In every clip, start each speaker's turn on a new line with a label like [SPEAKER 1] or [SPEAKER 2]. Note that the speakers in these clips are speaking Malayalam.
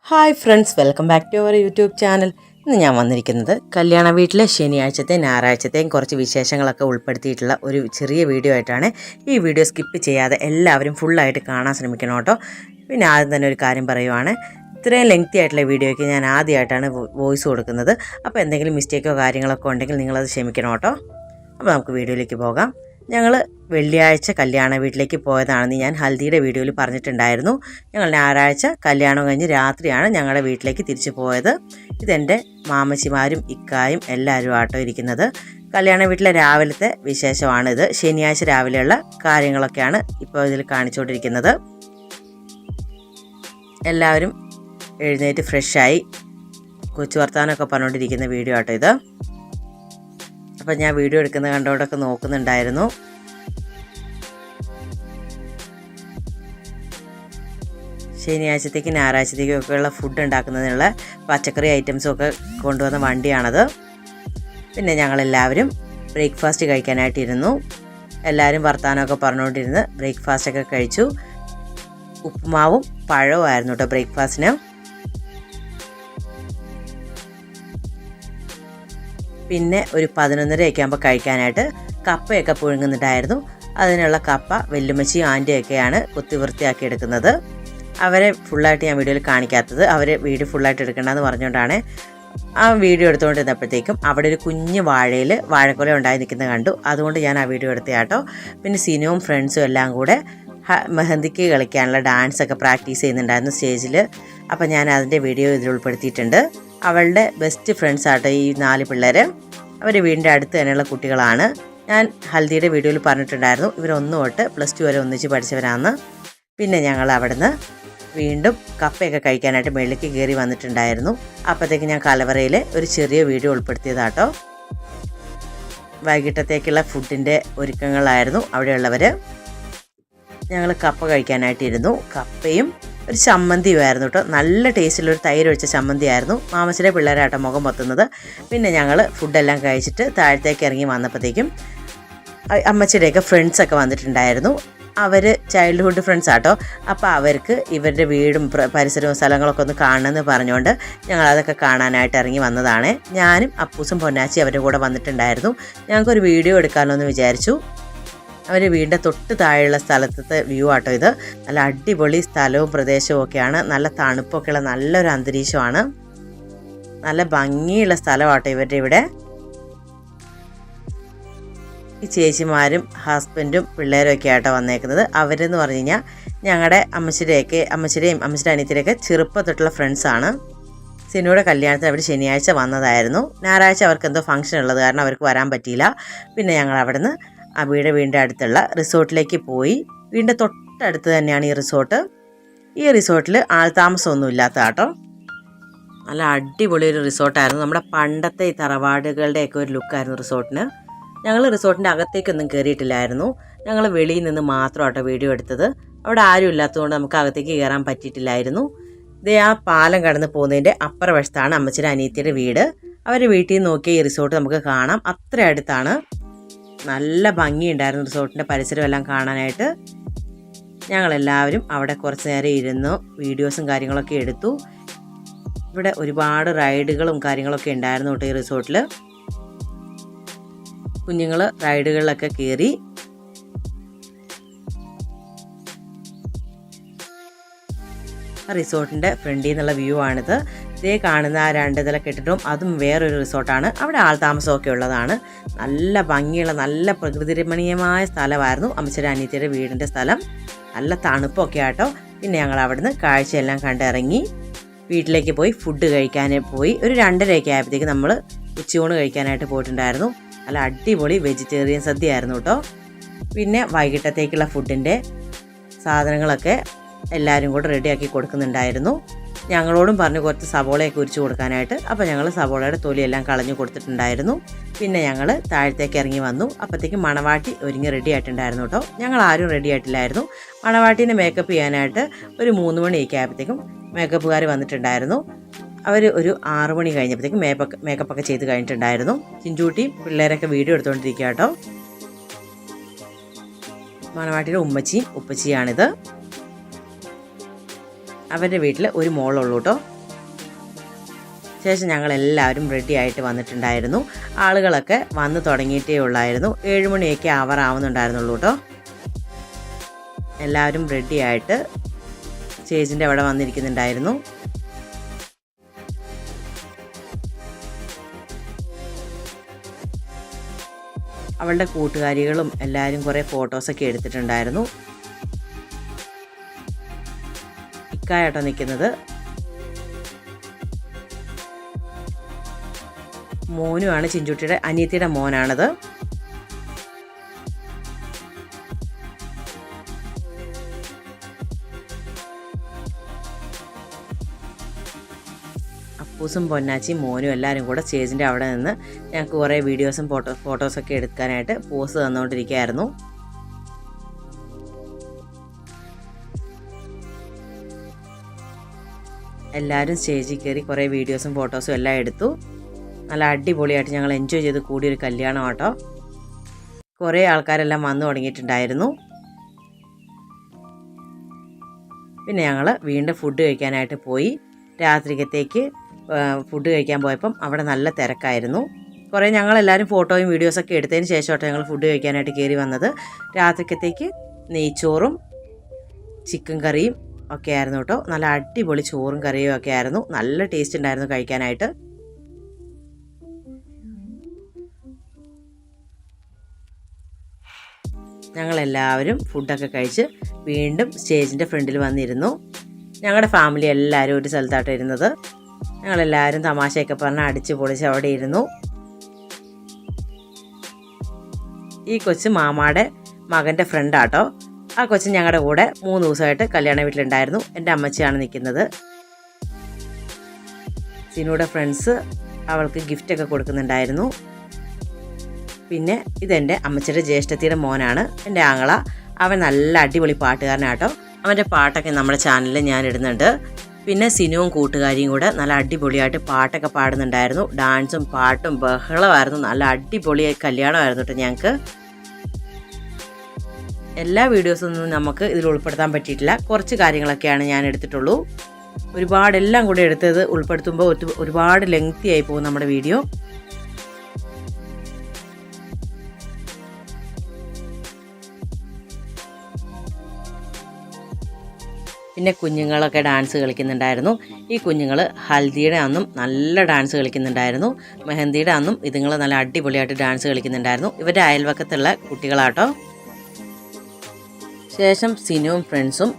[SPEAKER 1] Hi friends, welcome back to our YouTube channel. ഇന്ന് ഞാൻ വന്നിരിക്കുന്നത് കല്യാണ വീട്ടിലെ ശനിയാഴ്ചത്തെയും ഞായറാഴ്ചത്തെയും കുറച്ച് വിശേഷങ്ങളൊക്കെ ഉൾപ്പെടുത്തിയിട്ടുള്ള ഒരു ചെറിയ വീഡിയോ ആയിട്ടാണ്. ഈ വീഡിയോ സ്കിപ്പ് ചെയ്യാതെ എല്ലാവരും ഫുള്ളായിട്ട് കാണാൻ ശ്രമിക്കണം കേട്ടോ. പിന്നെ ആദ്യം തന്നെ ഒരു കാര്യം പറയുവാണ്, ഇത്രയും ലെങ്തി ആയിട്ടുള്ള വീഡിയോയ്ക്ക് ഞാൻ ആദ്യമായിട്ടാണ് വോയിസ് കൊടുക്കുന്നത്. അപ്പോൾ എന്തെങ്കിലും മിസ്റ്റേക്കോ കാര്യങ്ങളൊക്കെ ഉണ്ടെങ്കിൽ നിങ്ങളത് ക്ഷമിക്കണം കേട്ടോ. അപ്പോൾ നമുക്ക് വീഡിയോയിലേക്ക് പോകാം. ഞങ്ങൾ വെള്ളിയാഴ്ച കല്യാണ വീട്ടിലേക്ക് പോയതാണെന്ന് ഞാൻ ഹൽദിയുടെ വീഡിയോയിൽ പറഞ്ഞിട്ടുണ്ടായിരുന്നു. ഞങ്ങൾ ഞായറാഴ്ച കല്യാണം കഴിഞ്ഞ് രാത്രിയാണ് ഞങ്ങളുടെ വീട്ടിലേക്ക് തിരിച്ചു പോയത്. ഇതെൻ്റെ മാമച്ചിമാരും ഇക്കായും എല്ലാവരും ആട്ടോ ഇരിക്കുന്നത്. കല്യാണ വീട്ടിലെ രാവിലത്തെ വിശേഷമാണിത്. ശനിയാഴ്ച രാവിലെയുള്ള കാര്യങ്ങളൊക്കെയാണ് ഇപ്പോൾ ഇതിൽ കാണിച്ചുകൊണ്ടിരിക്കുന്നത്. എല്ലാവരും എഴുന്നേറ്റ് ഫ്രഷായി കൊച്ചു വർത്താനമൊക്കെ പറഞ്ഞുകൊണ്ടിരിക്കുന്ന വീഡിയോ ആട്ടോ ഇത്. അപ്പം ഞാൻ വീഡിയോ എടുക്കുന്ന കണ്ടോടൊക്കെ നോക്കുന്നുണ്ടായിരുന്നു. ശനിയാഴ്ചത്തേക്കും ഞായറാഴ്ചത്തേക്കും ഒക്കെയുള്ള ഫുഡ് ഉണ്ടാക്കുന്നതിനുള്ള പച്ചക്കറി ഐറ്റംസും ഒക്കെ കൊണ്ടുവന്ന വണ്ടിയാണത്. പിന്നെ ഞങ്ങളെല്ലാവരും ബ്രേക്ക്ഫാസ്റ്റ് കഴിക്കാനായിട്ടിരുന്നു. എല്ലാവരും വർത്താനമൊക്കെ പറഞ്ഞുകൊണ്ടിരുന്ന് ബ്രേക്ക്ഫാസ്റ്റൊക്കെ കഴിച്ചു. ഉപ്പുമാവും പഴവും ആയിരുന്നു കേട്ടോ ബ്രേക്ക്ഫാസ്റ്റിന്. പിന്നെ ഒരു 11:30 ആകുമ്പോൾ കഴിക്കാനായിട്ട് കപ്പയൊക്കെ പുഴുങ്ങുന്നുണ്ടായിരുന്നു. അതിനുള്ള കപ്പ വെല്ലുമ്മച്ചിയും ആൻറ്റിയൊക്കെയാണ് കുത്തി വൃത്തിയാക്കി എടുക്കുന്നത്. അവരെ ഫുള്ളായിട്ട് ഞാൻ വീഡിയോയിൽ കാണിക്കാത്തത്, അവരെ വീഡിയോ ഫുള്ളായിട്ട് എടുക്കണമെന്ന് പറഞ്ഞുകൊണ്ടാണ്. ആ വീഡിയോ എടുത്തുകൊണ്ടിരുന്നപ്പോഴത്തേക്കും അവിടെ ഒരു കുഞ്ഞ് വാഴയിൽ വാഴക്കൊല ഉണ്ടായി നിൽക്കുന്നത് കണ്ടു. അതുകൊണ്ട് ഞാൻ ആ വീഡിയോ എടുത്ത കേട്ടോ. പിന്നെ സിനുവും ഫ്രണ്ട്സും എല്ലാം കൂടെ മെഹന്തിക്ക് കളിക്കാനുള്ള ഡാൻസൊക്കെ പ്രാക്ടീസ് ചെയ്യുന്നുണ്ടായിരുന്നു സ്റ്റേജിൽ. അപ്പം ഞാൻ അതിൻ്റെ വീഡിയോ ഇതിൽ ഉൾപ്പെടുത്തിയിട്ടുണ്ട്. അവളുടെ ബെസ്റ്റ് ഫ്രണ്ട്സ് ആട്ടോ ഈ 4 പിള്ളേർ. അവർ വീടിൻ്റെ അടുത്ത് തന്നെയുള്ള കുട്ടികളാണ്. ഞാൻ ഹൽദിയുടെ വീഡിയോയിൽ പറഞ്ഞിട്ടുണ്ടായിരുന്നു, ഇവരൊന്നു തൊട്ട് +2 വരെ ഒന്നിച്ച് പഠിച്ചവരാണ്. പിന്നെ ഞങ്ങൾ അവിടുന്ന് വീണ്ടും കപ്പയൊക്കെ കഴിക്കാനായിട്ട് മേളിലേക്ക് കയറി വന്നിട്ടുണ്ടായിരുന്നു. അപ്പോഴത്തേക്ക് ഞാൻ കലവറയിൽ ഒരു ചെറിയ വീഡിയോ ഉൾപ്പെടുത്തിയതാട്ടോ. വൈകിട്ടത്തേക്കുള്ള ഫുഡിൻ്റെ ഒരുക്കങ്ങളായിരുന്നു അവിടെയുള്ളവർ. ഞങ്ങൾ കപ്പ കഴിക്കാനായിട്ടിരുന്നു. കപ്പയും ഒരു ചമ്മന്തിയുമായിരുന്നു കേട്ടോ. നല്ല ടേസ്റ്റിലൊരു തൈര് ഒഴിച്ച ചമ്മന്തിയായിരുന്നു. മാമച്ചിയുടെ പിള്ളേരാട്ടോ മുഖം പൊത്തുന്നത്. പിന്നെ ഞങ്ങൾ ഫുഡെല്ലാം കഴിച്ചിട്ട് താഴത്തേക്ക് ഇറങ്ങി വന്നപ്പോഴത്തേക്കും അമ്മച്ചിയുടെയൊക്കെ ഫ്രണ്ട്സൊക്കെ വന്നിട്ടുണ്ടായിരുന്നു. അവർ ചൈൽഡ്ഹുഡ് ഫ്രണ്ട്സ് ആട്ടോ. അപ്പോൾ അവർക്ക് ഇവരുടെ വീടും പരിസരവും സ്ഥലങ്ങളൊക്കെ ഒന്ന് കാണണമെന്ന് പറഞ്ഞുകൊണ്ട് ഞങ്ങളതൊക്കെ കാണാനായിട്ട് ഇറങ്ങി വന്നതാണ്. ഞാനും അപ്പൂസും പൊന്നാച്ചി അവരുടെ കൂടെ വന്നിട്ടുണ്ടായിരുന്നു. ഞങ്ങൾക്കൊരു വീഡിയോ എടുക്കാമല്ലോ എന്ന് വിചാരിച്ചു. അവർ വീടിൻ്റെ തൊട്ട് താഴെയുള്ള സ്ഥലത്തെ വ്യൂ ആട്ടോ ഇത്. നല്ല അടിപൊളി സ്ഥലവും പ്രദേശവും ഒക്കെയാണ്. നല്ല തണുപ്പൊക്കെയുള്ള നല്ലൊരു അന്തരീക്ഷമാണ്. നല്ല ഭംഗിയുള്ള സ്ഥലമാട്ടോ ഇവരുടെ ഇവിടെ. ഈ ചേച്ചിമാരും ഹസ്ബൻഡും പിള്ളേരും ഒക്കെ ആട്ടോ വന്നേക്കുന്നത്. അവരെന്ന് പറഞ്ഞു കഴിഞ്ഞാൽ ഞങ്ങളുടെ അമ്മച്ചിയുടെയും അമ്മച്ചിയുടെ അനിയത്തിയുടെയൊക്കെ ചെറുപ്പത്തൊട്ടുള്ള ഫ്രണ്ട്സാണ്. സിനുയുടെ കല്യാണത്തിന് അവർ ശനിയാഴ്ച വന്നതായിരുന്നു. ഞായറാഴ്ച അവർക്ക് എന്തോ ഫംഗ്ഷൻ ഉള്ളത് കാരണം അവർക്ക് വരാൻ പറ്റിയില്ല. പിന്നെ ഞങ്ങൾ അവിടെ നിന്ന് വീടിൻ്റെ അടുത്തുള്ള റിസോർട്ടിലേക്ക് പോയി. വീടിൻ്റെ തൊട്ടടുത്ത് തന്നെയാണ് ഈ റിസോർട്ട്. ഈ റിസോർട്ടിൽ ആൾതാമസമൊന്നും ഇല്ലാത്ത കേട്ടോ. നല്ല അടിപൊളി ഒരു റിസോർട്ടായിരുന്നു. നമ്മുടെ പണ്ടത്തെ ഈ തറവാടുകളുടെയൊക്കെ ഒരു ലുക്കായിരുന്നു റിസോർട്ടിന്. ഞങ്ങൾ റിസോർട്ടിൻ്റെ അകത്തേക്കൊന്നും കയറിയിട്ടില്ലായിരുന്നു. ഞങ്ങൾ വെളിയിൽ നിന്ന് മാത്രമാട്ടോ വീഡിയോ എടുത്തത്. അവിടെ ആരും ഇല്ലാത്തതുകൊണ്ട് നമുക്ക് അകത്തേക്ക് കയറാൻ പറ്റിയിട്ടില്ലായിരുന്നു. ഇതേ ആ പാലം കടന്ന് പോകുന്നതിൻ്റെ അപ്പുറ വശത്താണ് അമ്മച്ചിയുടെ അനിയത്തിയുടെ വീട്. അവരുടെ വീട്ടിൽ നിന്ന് നോക്കിയ ഈ റിസോർട്ട് നമുക്ക് കാണാം. അത്ര അടുത്താണ്. നല്ല ഭംഗിയുണ്ടായിരുന്നു റിസോർട്ടിൻ്റെ പരിസരം എല്ലാം കാണാനായിട്ട്. ഞങ്ങളെല്ലാവരും അവിടെ കുറച്ച് നേരം ഇരുന്നു വീഡിയോസും കാര്യങ്ങളൊക്കെ എടുത്തു. ഇവിടെ ഒരുപാട് റൈഡുകളും കാര്യങ്ങളൊക്കെ ഉണ്ടായിരുന്നു കേട്ടോ ഈ റിസോർട്ടിൽ. കുഞ്ഞുങ്ങൾ റൈഡുകളിലൊക്കെ കയറി. റിസോർട്ടിൻ്റെ ഫ്രണ്ടിൽ നിന്നുള്ള വ്യൂ ആണിത്. ഇതേ കാണുന്ന ആ 2 നില കെട്ടിടവും അതും വേറൊരു റിസോർട്ടാണ്. അവിടെ ആൾതാമസമൊക്കെ ഉള്ളതാണ്. നല്ല ഭംഗിയുള്ള നല്ല പ്രകൃതിരമണീയമായ സ്ഥലമായിരുന്നു അമ്മച്ചിയുടെ അനിയത്തിയുടെ വീടിൻ്റെ സ്ഥലം. നല്ല തണുപ്പൊക്കെ ആട്ടോ. പിന്നെ ഞങ്ങൾ അവിടുന്ന് കാഴ്ചയെല്ലാം കണ്ടിറങ്ങി വീട്ടിലേക്ക് പോയി ഫുഡ് കഴിക്കാൻ പോയി. ഒരു 2:30 ആയപ്പോഴത്തേക്ക് നമ്മൾ ഉച്ചയൂണ് കഴിക്കാനായിട്ട് പോയിട്ടുണ്ടായിരുന്നു. നല്ല അടിപൊളി വെജിറ്റേറിയൻ സദ്യ ആയിരുന്നു കേട്ടോ. പിന്നെ വൈകിട്ടത്തേക്കുള്ള ഫുഡിൻ്റെ സാധനങ്ങളൊക്കെ എല്ലാവരും കൂടെ റെഡിയാക്കി കൊടുക്കുന്നുണ്ടായിരുന്നു. ഞങ്ങളോടും പറഞ്ഞു കുറച്ച് സവോളയൊക്കെ ഉരിച്ചു കൊടുക്കാനായിട്ട്. അപ്പോൾ ഞങ്ങൾ സവോളയുടെ തൊലിയെല്ലാം കളഞ്ഞു കൊടുത്തിട്ടുണ്ടായിരുന്നു. പിന്നെ ഞങ്ങൾ താഴത്തേക്ക് ഇറങ്ങി വന്നു. അപ്പോഴത്തേക്കും മണവാട്ടി ഒരുങ്ങി റെഡി ആയിട്ടുണ്ടായിരുന്നു കേട്ടോ. ഞങ്ങൾ ആരും റെഡി ആയിട്ടില്ലായിരുന്നു. മണവാട്ടീനെ മേക്കപ്പ് ചെയ്യാനായിട്ട് ഒരു 3 മണിയൊക്കെ ആയപ്പോഴത്തേക്കും മേക്കപ്പുകാർ വന്നിട്ടുണ്ടായിരുന്നു. അവർ ഒരു 6 മണി കഴിഞ്ഞപ്പോഴത്തേക്കും മേക്കപ്പൊക്കെ ചെയ്ത് കഴിഞ്ഞിട്ടുണ്ടായിരുന്നു. ചിഞ്ചൂട്ടിയും പിള്ളേരൊക്കെ വീഡിയോ എടുത്തുകൊണ്ടിരിക്കുക കേട്ടോ. മണവാട്ടിയുടെ ഉമ്മച്ചിയും ഉപ്പച്ചിയാണിത്. അവരുടെ വീട്ടിൽ ഒരു മോളുള്ളൂ കേട്ടോ. ശേഷം ഞങ്ങളെല്ലാവരും റെഡി ആയിട്ട് വന്നിട്ടുണ്ടായിരുന്നു. ആളുകളൊക്കെ വന്ന് തുടങ്ങിയിട്ടേ ഉള്ളായിരുന്നു. 7 മണിയൊക്കെ ആവുന്നുണ്ടായിരുന്നുള്ളൂ കേട്ടോ. എല്ലാവരും റെഡി ആയിട്ട് സ്റ്റേജിൻ്റെ അവിടെ വന്നിരിക്കുന്നുണ്ടായിരുന്നു. അവളുടെ കൂട്ടുകാരികളും എല്ലാവരും കുറേ ഫോട്ടോസൊക്കെ എടുത്തിട്ടുണ്ടായിരുന്നു. ഇക്കായാട്ടോ നിൽക്കുന്നത്. മോനുമാണ്, ചിഞ്ചുട്ടിയുടെ അനിയത്തിയുടെ മോനാണത്. അപ്പൂസും പൊന്നാച്ചിയും മോനും എല്ലാവരും കൂടെ സ്റ്റേജിൻ്റെ അവിടെ നിന്ന് ഞങ്ങൾക്ക് കുറേ വീഡിയോസും ഫോട്ടോസൊക്കെ എടുക്കാനായിട്ട് പോസ് തന്നുകൊണ്ടിരിക്കുകയായിരുന്നു. എല്ലാവരും സ്റ്റേജിൽ കയറി കുറേ വീഡിയോസും ഫോട്ടോസും എല്ലാം എടുത്തു. നല്ല അടിപൊളിയായിട്ട് ഞങ്ങൾ എൻജോയ് ചെയ്ത് കൂടിയൊരു കല്യാണം കേട്ടോ. കുറേ ആൾക്കാരെല്ലാം വന്നു തുടങ്ങിയിട്ടുണ്ടായിരുന്നു. പിന്നെ ഞങ്ങൾ വീണ്ടും ഫുഡ് കഴിക്കാനായിട്ട് പോയി. രാത്രിക്കത്തേക്ക് ഫുഡ് കഴിക്കാൻ പോയപ്പം അവിടെ നല്ല തിരക്കായിരുന്നു. കുറേ ഞങ്ങളെല്ലാവരും ഫോട്ടോയും വീഡിയോസൊക്കെ എടുത്തതിന് ശേഷമായിട്ട് ഞങ്ങൾ ഫുഡ് കഴിക്കാനായിട്ട് കയറി വന്നത്. രാത്രിക്കത്തേക്ക് നെയ്ച്ചോറും ചിക്കൻ കറിയും ഒക്കെ ആയിരുന്നു കേട്ടോ. നല്ല അടിപൊളി ചോറും കറിയും ഒക്കെ ആയിരുന്നു. നല്ല ടേസ്റ്റ് ഉണ്ടായിരുന്നു കഴിക്കാനായിട്ട്. ഞങ്ങളെല്ലാവരും ഫുഡൊക്കെ കഴിച്ച് വീണ്ടും സ്റ്റേജിൻ്റെ ഫ്രണ്ടിൽ വന്നിരുന്നു. ഞങ്ങളുടെ ഫാമിലി എല്ലാവരും ഒരു സ്ഥലത്തായിട്ട് ഇരുന്നത്. ഞങ്ങളെല്ലാവരും തമാശയൊക്കെ പറഞ്ഞ് അടിച്ച് പൊളിച്ച് അവിടെ ഇരുന്നു. ഈ കൊച്ച് മാമാടെ മകൻ്റെ ഫ്രണ്ടാട്ടോ. ആ കൊച്ച് ഞങ്ങളുടെ കൂടെ 3 ദിവസമായിട്ട് കല്യാണ വീട്ടിലുണ്ടായിരുന്നു. എൻ്റെ അമ്മച്ചിയാണ് നിൽക്കുന്നത്. സിനുയുടെ ഫ്രണ്ട്സ് അവൾക്ക് ഗിഫ്റ്റൊക്കെ കൊടുക്കുന്നുണ്ടായിരുന്നു. പിന്നെ ഇതെൻ്റെ അമ്മച്ചിയുടെ ജ്യേഷ്ഠത്തിയുടെ മോനാണ്, എൻ്റെ ആങ്ങള. അവൻ നല്ല അടിപൊളി പാട്ടുകാരനാട്ടോ. അവൻ്റെ പാട്ടൊക്കെ നമ്മുടെ ചാനലിൽ ഞാൻ ഇടുന്നുണ്ട്. പിന്നെ സിനുവും കൂട്ടുകാരിയും കൂടെ നല്ല അടിപൊളിയായിട്ട് പാട്ടൊക്കെ പാടുന്നുണ്ടായിരുന്നു. ഡാൻസും പാട്ടും ബഹളമായിരുന്നു. നല്ല അടിപൊളി കല്യാണമായിരുന്നു കേട്ടോ ഞങ്ങൾക്ക്. എല്ലാ വീഡിയോസൊന്നും നമുക്ക് ഇതിൽ ഉൾപ്പെടുത്താൻ പറ്റിയിട്ടില്ല. കുറച്ച് കാര്യങ്ങളൊക്കെയാണ് ഞാൻ എടുത്തിട്ടുള്ളൂ. എല്ലാം കൂടി എടുത്തത് ഉൾപ്പെടുത്തുമ്പോൾ ഒരുപാട് ലെങ്തി ആയി പോകും നമ്മുടെ വീഡിയോ. പിന്നെ കുഞ്ഞുങ്ങളൊക്കെ ഡാൻസ് കളിക്കുന്നുണ്ടായിരുന്നു. ഈ കുഞ്ഞുങ്ങൾ ഹൽദിയുടെ അന്നും നല്ല ഡാൻസ് കളിക്കുന്നുണ്ടായിരുന്നു. മെഹന്തിയുടെ അന്നും ഇതുങ്ങൾ നല്ല അടിപൊളിയായിട്ട് ഡാൻസ് കളിക്കുന്നുണ്ടായിരുന്നു. ഇവരുടെ അയൽവക്കത്തുള്ള കുട്ടികളാട്ടോ. ശേഷം സിനുവും ഫ്രണ്ട്സും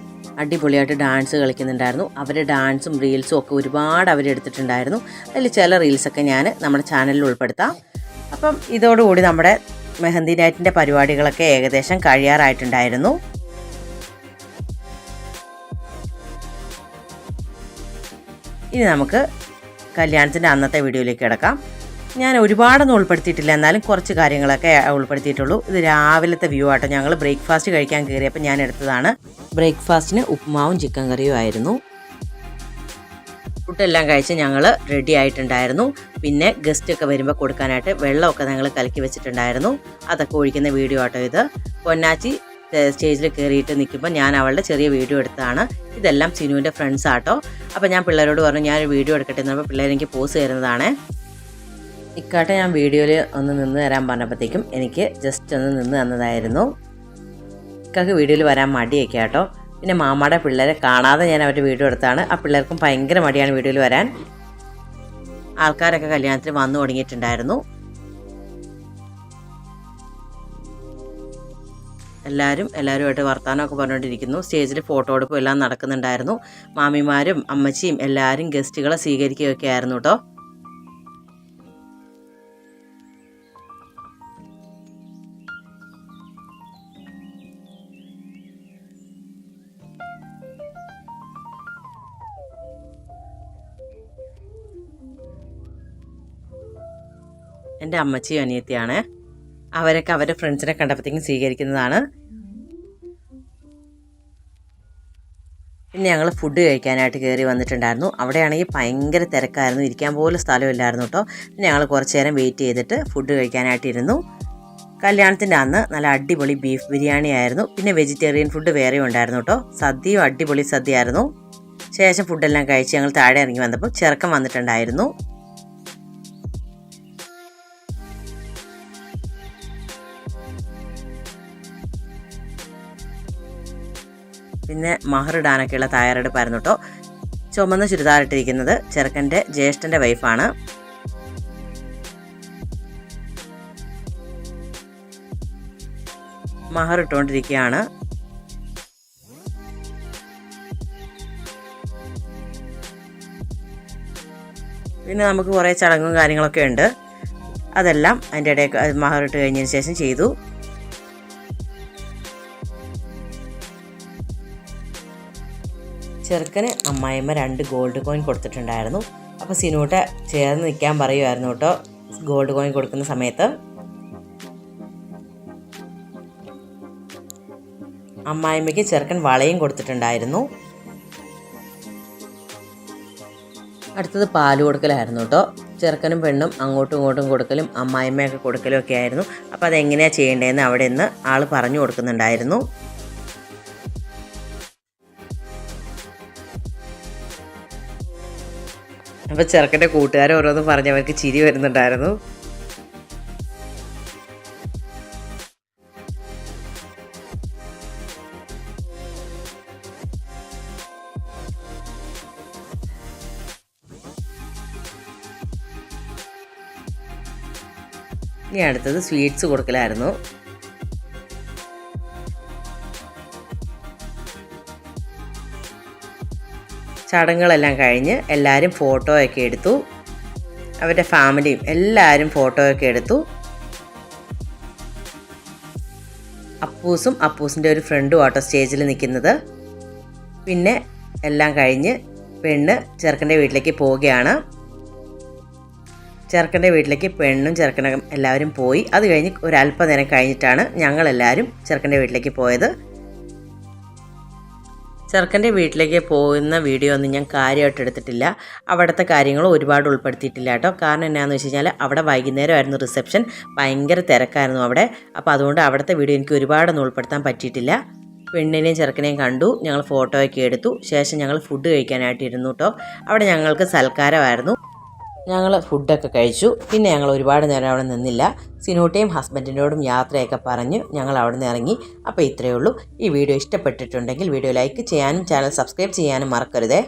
[SPEAKER 1] അടിപൊളിയായിട്ട് ഡാൻസ് കളിക്കുന്നുണ്ടായിരുന്നു. അവരുടെ ഡാൻസും റീൽസും ഒക്കെ ഒരുപാട് അവരെടുത്തിട്ടുണ്ടായിരുന്നു. അതിൽ ചില റീൽസൊക്കെ ഞാൻ നമ്മുടെ ചാനലിൽ ഉൾപ്പെടുത്താം. അപ്പം ഇതോടുകൂടി നമ്മുടെ മെഹന്തി നൈറ്റിൻ്റെ പരിപാടികളൊക്കെ ഏകദേശം കഴിയാറായിട്ടുണ്ടായിരുന്നു. ഇനി നമുക്ക് കല്യാണത്തിൻ്റെ അന്നത്തെ വീഡിയോയിലേക്ക് കിടക്കാം. ഞാൻ ഒരുപാടൊന്നും ഉൾപ്പെടുത്തിയിട്ടില്ല, എന്നാലും കുറച്ച് കാര്യങ്ങളൊക്കെ ഉൾപ്പെടുത്തിയിട്ടുള്ളൂ. ഇത് രാവിലത്തെ വ്യൂ ആട്ടോ. ഞങ്ങൾ ബ്രേക്ക്ഫാസ്റ്റ് കഴിക്കാൻ കയറിയപ്പോൾ ഞാൻ എടുത്തതാണ്. ബ്രേക്ക്ഫാസ്റ്റിന് ഉപ്പുമാവും ചിക്കൻ കറിയും ആയിരുന്നു. ഫുഡെല്ലാം കഴിച്ച് ഞങ്ങൾ റെഡി ആയിട്ടുണ്ടായിരുന്നു. പിന്നെ ഗസ്റ്റൊക്കെ വരുമ്പോൾ കൊടുക്കാനായിട്ട് വെള്ളമൊക്കെ ഞങ്ങൾ കലക്കി വെച്ചിട്ടുണ്ടായിരുന്നു. അതൊക്കെ ഒഴിക്കുന്ന വീഡിയോ ആട്ടോ ഇത്. പൊന്നാച്ചി സ്റ്റേജിൽ കയറിയിട്ട് നിൽക്കുമ്പോൾ ഞാൻ അവളുടെ ചെറിയ വീഡിയോ എടുത്തതാണ്. ഇതെല്ലാം സിനുവിൻ്റെ ഫ്രണ്ട്സ് ആട്ടോ. അപ്പോൾ ഞാൻ പിള്ളേരോട് പറഞ്ഞു ഞാനൊരു വീഡിയോ എടുക്കട്ടെ എന്ന് പറഞ്ഞപ്പോൾ പിള്ളേരെനിക്ക് പോസ് തരുന്നതാണ്. ഇക്കാട്ടെ ഞാൻ വീഡിയോയിൽ ഒന്ന് നിന്ന് തരാൻ പറഞ്ഞപ്പോഴത്തേക്കും എനിക്ക് ജസ്റ്റ് ഒന്ന് നിന്ന് തന്നതായിരുന്നു. ഇക്കാക്ക് വീഡിയോയിൽ വരാൻ മടിയൊക്കെ ആട്ടോ. പിന്നെ മാമാടെ പിള്ളേരെ കാണാതെ ഞാൻ അവരുടെ വീഡിയോ എടുത്താണ്. ആ പിള്ളേർക്കും ഭയങ്കര മടിയാണ് വീഡിയോയിൽ വരാൻ. ആൾക്കാരൊക്കെ കല്യാണത്തിന് വന്നു തുടങ്ങിയിട്ടുണ്ടായിരുന്നു. എല്ലാവരുമായിട്ട് വർത്തമാനമൊക്കെ പറഞ്ഞുകൊണ്ടിരിക്കുന്നു. സ്റ്റേജിൽ ഫോട്ടോ എടുപ്പും എല്ലാം നടക്കുന്നുണ്ടായിരുന്നു. മാമിമാരും അമ്മച്ചിയും എല്ലാവരും ഗസ്റ്റുകളെ സ്വീകരിക്കുകയൊക്കെ ആയിരുന്നു കേട്ടോ. എൻ്റെ അമ്മച്ചിയും അനിയത്തിയാണ്. അവരൊക്കെ അവരുടെ ഫ്രണ്ട്സിനെ കണ്ടപ്പോഴത്തേക്കും സ്വീകരിക്കുന്നതാണ്. പിന്നെ ഞങ്ങൾ ഫുഡ് കഴിക്കാനായിട്ട് കയറി വന്നിട്ടുണ്ടായിരുന്നു. അവിടെയാണെങ്കിൽ ഭയങ്കര തിരക്കായിരുന്നു. ഇരിക്കാൻ പോലും സ്ഥലമില്ലായിരുന്നു കേട്ടോ. പിന്നെ ഞങ്ങൾ കുറച്ച് നേരം വെയിറ്റ് ചെയ്തിട്ട് ഫുഡ് കഴിക്കാനായിട്ടിരുന്നു. കല്യാണത്തിൻ്റെ അന്ന് നല്ല അടിപൊളി ബീഫ് ബിരിയാണി ആയിരുന്നു. പിന്നെ വെജിറ്റേറിയൻ ഫുഡ് വേറെ ഉണ്ടായിരുന്നു കേട്ടോ. സദ്യയും അടിപൊളി സദ്യയായിരുന്നു. ശേഷം ഫുഡെല്ലാം കഴിച്ച് ഞങ്ങൾ താഴെ ഇറങ്ങി വന്നപ്പോൾ ചെറുക്കൻ വന്നിട്ടുണ്ടായിരുന്നു. പിന്നെ മഹറിടാനൊക്കെയുള്ള തയ്യാറെടുപ്പായിരുന്നു കേട്ടോ. ചുമന്ന ചുരിദാറിട്ടിരിക്കുന്നത് ചെറുക്കൻ്റെ ജ്യേഷ്ഠൻ്റെ വൈഫാണ്. മഹർ ഇട്ടുകൊണ്ടിരിക്കുകയാണ്. പിന്നെ നമുക്ക് കുറേ ചടങ്ങും കാര്യങ്ങളൊക്കെ ഉണ്ട്. അതെല്ലാം അതിൻ്റെ ഇടയിൽ മഹർ ഇട്ട് കഴിഞ്ഞതിന് ശേഷം ചെയ്തു. ചെറുക്കന് അമ്മായിയമ്മ 2 ഗോൾഡ് കോയിൻ കൊടുത്തിട്ടുണ്ടായിരുന്നു. അപ്പോൾ സിനൂട്ട ചേർന്ന് നിൽക്കാൻ പറയുമായിരുന്നു കേട്ടോ ഗോൾഡ് കോയിൻ കൊടുക്കുന്ന സമയത്ത്. അമ്മായിമ്മയ്ക്ക് ചെറുക്കൻ വളയും കൊടുത്തിട്ടുണ്ടായിരുന്നു. അടുത്തത് പാല് കൊടുക്കലായിരുന്നു കേട്ടോ. ചെറുക്കനും പെണ്ണും അങ്ങോട്ടും ഇങ്ങോട്ടും കൊടുക്കലും അമ്മായിമ്മയൊക്കെ കൊടുക്കലും ഒക്കെ ആയിരുന്നു. അപ്പോൾ അതെങ്ങനെയാണ് ചെയ്യേണ്ടതെന്ന് അവിടെ നിന്ന് ആൾ പറഞ്ഞു കൊടുക്കുന്നുണ്ടായിരുന്നു. അപ്പോൾ ചെറുക്കൻ്റെ കൂട്ടുകാർ ഓരോന്നും പറഞ്ഞവർക്ക് ചിരി വരുന്നുണ്ടായിരുന്നു. ഇനി അടുത്തത് സ്വീറ്റ്സ് കൊടുക്കലായിരുന്നു. ചടങ്ങുകളെല്ലാം കഴിഞ്ഞ് എല്ലാവരും ഫോട്ടോയൊക്കെ എടുത്തു. അവരുടെ ഫാമിലിയും എല്ലാവരും ഫോട്ടോയൊക്കെ എടുത്തു. അപ്പൂസും അപ്പൂസിൻ്റെ ഒരു ഫ്രണ്ടും ആട്ടോ സ്റ്റേജിൽ നിൽക്കുന്നത്. പിന്നെ എല്ലാം കഴിഞ്ഞ് പെണ്ണ് ചെറുക്കൻ്റെ വീട്ടിലേക്ക് പോവുകയാണ്. ചെറുക്കൻ്റെ വീട്ടിലേക്ക് പെണ്ണും ചെറുക്കനും എല്ലാവരും പോയി. അത് കഴിഞ്ഞ് ഒരല്പനേരം കഴിഞ്ഞിട്ടാണ് ഞങ്ങളെല്ലാവരും ചെറുക്കൻ്റെ വീട്ടിലേക്ക് പോയത്. ചെറുക്കൻ്റെ വീട്ടിലേക്ക് പോകുന്ന വീഡിയോ ഒന്നും ഞാൻ കാര്യമായിട്ട് എടുത്തിട്ടില്ല. അവിടുത്തെ കാര്യങ്ങൾ ഒരുപാട് ഉൾപ്പെടുത്തിയിട്ടില്ല കേട്ടോ. കാരണം എന്നാന്ന് വെച്ച് കഴിഞ്ഞാൽ അവിടെ വൈകുന്നേരമായിരുന്നു റിസപ്ഷൻ. ഭയങ്കര തിരക്കായിരുന്നു അവിടെ. അപ്പോൾ അതുകൊണ്ട് അവിടുത്തെ വീഡിയോ എനിക്ക് ഒരുപാടൊന്നും ഉൾപ്പെടുത്താൻ പറ്റിയിട്ടില്ല. പെണ്ണിനെയും ചെറുക്കനെയും കണ്ടു. ഞങ്ങൾ ഫോട്ടോയൊക്കെ എടുത്തു. ശേഷം ഞങ്ങൾ ഫുഡ് കഴിക്കാനായിട്ട് ഇരുന്നു കേട്ടോ. അവിടെ ഞങ്ങൾക്ക് സൽക്കാരമായിരുന്നു. ഞങ്ങൾ ഫുഡൊക്കെ കഴിച്ചു. പിന്നെ ഞങ്ങൾ ഒരുപാട് നേരം അവിടെ നിന്നില്ല. സിനൂട്ടയും ഹസ്ബൻഡിനോടും യാത്രയൊക്കെ പറഞ്ഞ് ഞങ്ങൾ അവിടെ നിന്ന് ഇറങ്ങി. അപ്പോൾ ഇത്രയേ ഉള്ളൂ. ഈ വീഡിയോ ഇഷ്ടപ്പെട്ടിട്ടുണ്ടെങ്കിൽ വീഡിയോ ലൈക്ക് ചെയ്യാനും ചാനൽ സബ്സ്ക്രൈബ് ചെയ്യാനും മറക്കരുതേ.